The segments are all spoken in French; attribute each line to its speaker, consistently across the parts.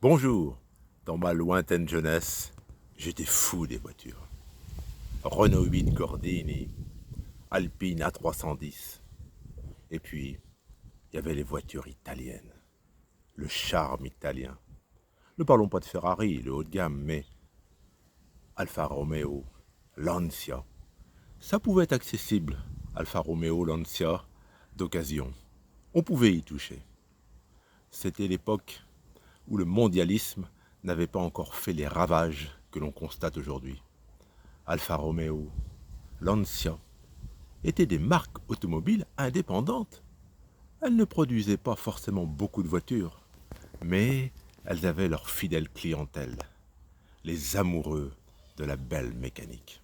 Speaker 1: Bonjour, dans ma lointaine jeunesse, j'étais fou des voitures. Renault 8 Gordini, Alpine A310. Et puis, il y avait les voitures italiennes, le charme italien. Ne parlons pas de Ferrari, le haut de gamme, mais Alfa Romeo, Lancia. Ça pouvait être accessible, Alfa Romeo, Lancia, d'occasion. On pouvait y toucher. C'était l'époque où le mondialisme n'avait pas encore fait les ravages que l'on constate aujourd'hui. Alfa Romeo, Lancia étaient des marques automobiles indépendantes. Elles ne produisaient pas forcément beaucoup de voitures, mais elles avaient leur fidèle clientèle, les amoureux de la belle mécanique.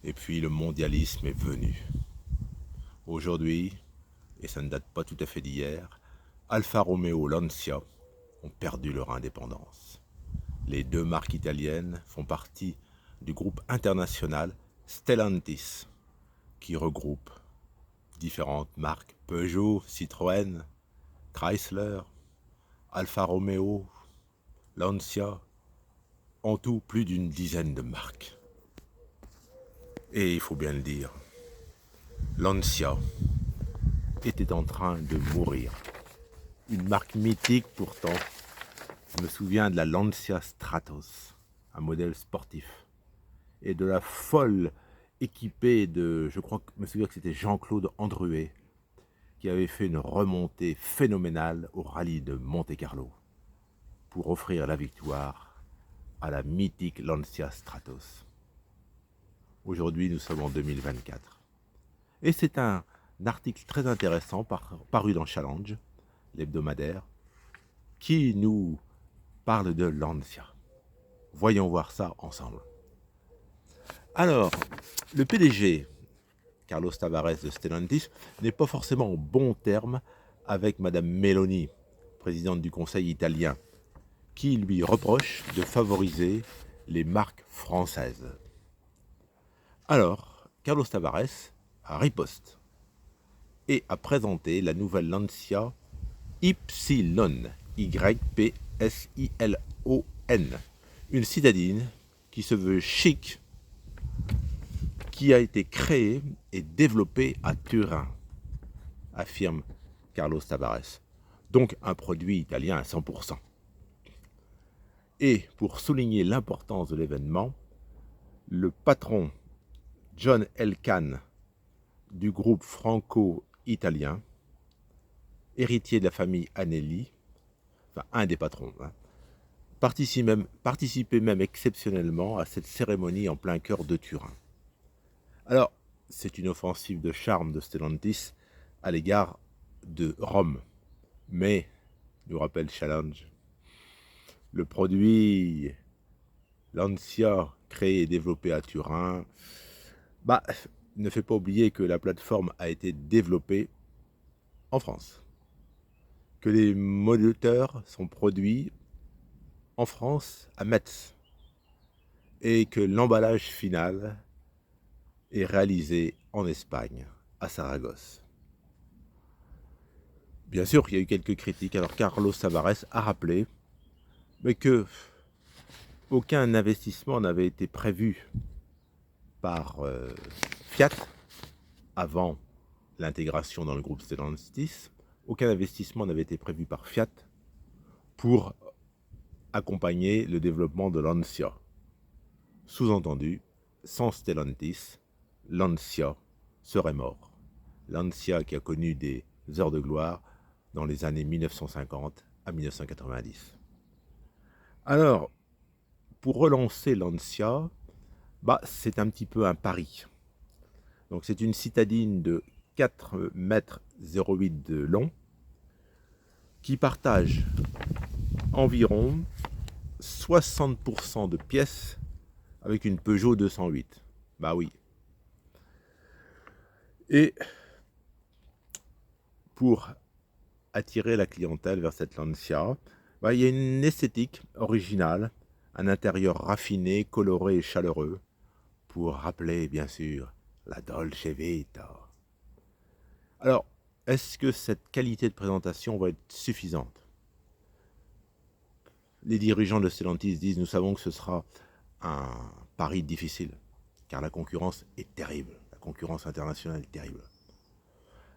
Speaker 1: Et puis le mondialisme est venu. Aujourd'hui, et ça ne date pas tout à fait d'hier, Alfa Romeo et Lancia ont perdu leur indépendance. Les deux marques italiennes font partie du groupe international Stellantis, qui regroupe différentes marques Peugeot, Citroën, Chrysler, Alfa Romeo, Lancia, en tout plus d'une dizaine de marques. Et il faut bien le dire, Lancia était en train de mourir. Une marque mythique pourtant. Je me souviens de la Lancia Stratos, un modèle sportif, et de la folle équipée de, je me souviens que c'était Jean-Claude Andruet, qui avait fait une remontée phénoménale au rallye de Monte-Carlo pour offrir la victoire à la mythique Lancia Stratos. Aujourd'hui, nous sommes en 2024. Et c'est un article très intéressant paru dans Challenge, l'hebdomadaire, qui nous parle de Lancia. Voyons voir ça ensemble. Alors, le PDG, Carlos Tavares de Stellantis, n'est pas forcément en bon terme avec Madame Meloni, présidente du Conseil italien, qui lui reproche de favoriser les marques françaises. Alors, Carlos Tavares riposte et a présenté la nouvelle Lancia Ypsilon, Y-P-S-I-L-O-N, une citadine qui se veut chic, qui a été créée et développée à Turin, affirme Carlos Tavares. Donc un produit italien à 100%. Et pour souligner l'importance de l'événement, le patron John Elkann du groupe franco-italien, héritier de la famille Anelli, enfin un des patrons, participait même exceptionnellement à cette cérémonie en plein cœur de Turin. Alors, c'est une offensive de charme de Stellantis à l'égard de Rome. Mais, nous rappelle Challenge, le produit Lancia, créé et développé à Turin, ne fait pas oublier que la plateforme a été développée en France, que les moteurs sont produits en France, à Metz, et que l'emballage final est réalisé en Espagne, à Saragosse. Bien sûr, il y a eu quelques critiques. Alors Carlos Tavares a rappelé mais que aucun investissement n'avait été prévu par Fiat avant l'intégration dans le groupe Stellantis. Aucun investissement n'avait été prévu par Fiat pour accompagner le développement de Lancia. Sous-entendu, sans Stellantis, Lancia serait mort. Lancia qui a connu des heures de gloire dans les années 1950 à 1990. Alors, pour relancer Lancia, c'est un petit peu un pari. Donc c'est une citadine de 4,08 mètres de long qui partage environ 60% de pièces avec une Peugeot 208. Bah oui. Et pour attirer la clientèle vers cette Lancia, il y a une esthétique originale, un intérieur raffiné, coloré et chaleureux, pour rappeler bien sûr la Dolce Vita. Alors, est-ce que cette qualité de présentation va être suffisante? les dirigeants de Stellantis disent « Nous savons que ce sera un pari difficile, car la concurrence est terrible. La concurrence internationale est terrible. »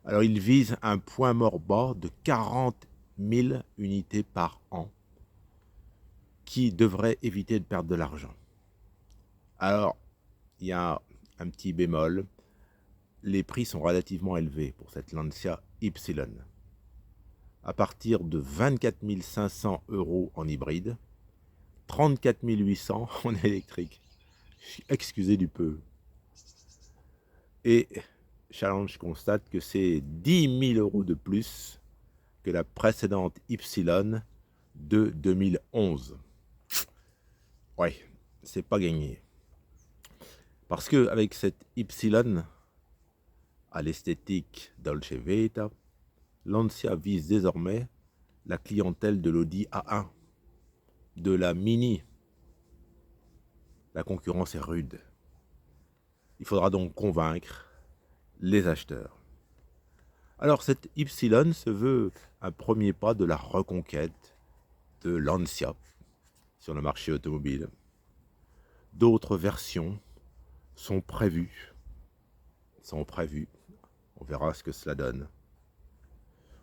Speaker 1: Alors, ils visent un point mort bas de 40 000 unités par an qui devrait éviter de perdre de l'argent. Alors, il y a un petit bémol. Les prix sont relativement élevés pour cette Lancia Y. À partir de 24 500 € en hybride, 34 800 en électrique. Excusez du peu. Et Challenge constate que c'est 10 000 € de plus que la précédente Y de 2011. Ouais, c'est pas gagné. Parce que avec cette Y à l'esthétique Dolce Vita, Lancia vise désormais la clientèle de l'Audi A1, de la Mini. La concurrence est rude. Il faudra donc convaincre les acheteurs. Alors cette Y se veut un premier pas de la reconquête de Lancia sur le marché automobile. D'autres versions sont prévues. On verra ce que cela donne.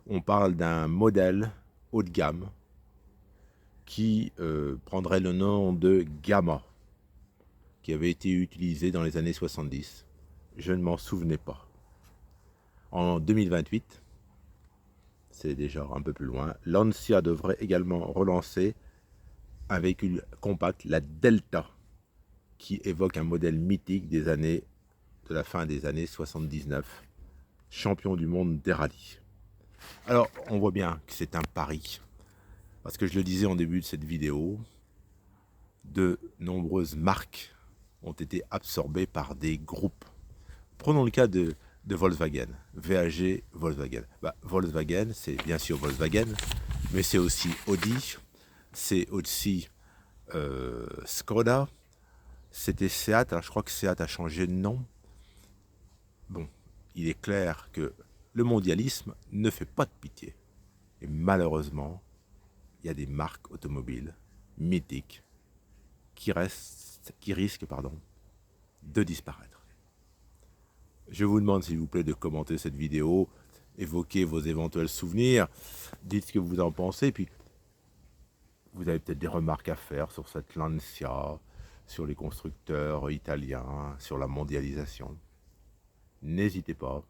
Speaker 1: On parle d'un modèle haut de gamme qui prendrait le nom de Gamma, qui avait été utilisé dans les années 70. Je ne m'en souvenais pas. En 2028, c'est déjà un peu plus loin, Lancia devrait également relancer un véhicule compact, la Delta, qui évoque un modèle mythique de la fin des années 79, champion du monde des rallyes. Alors, on voit bien que c'est un pari, parce que je le disais en début de cette vidéo, de nombreuses marques ont été absorbées par des groupes. Prenons le cas de Volkswagen, VAG Volkswagen. Volkswagen, c'est bien sûr Volkswagen, mais c'est aussi Audi, c'est aussi Skoda, c'était Seat, alors je crois que Seat a changé de nom. Bon, il est clair que le mondialisme ne fait pas de pitié. Et malheureusement, il y a des marques automobiles mythiques qui risquent de disparaître. Je vous demande s'il vous plaît de commenter cette vidéo, évoquer vos éventuels souvenirs, dites ce que vous en pensez, puis vous avez peut-être des remarques à faire sur cette Lancia, sur les constructeurs italiens, sur la mondialisation. N'hésitez pas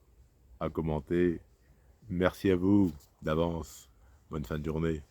Speaker 1: à commenter. Merci à vous d'avance. Bonne fin de journée.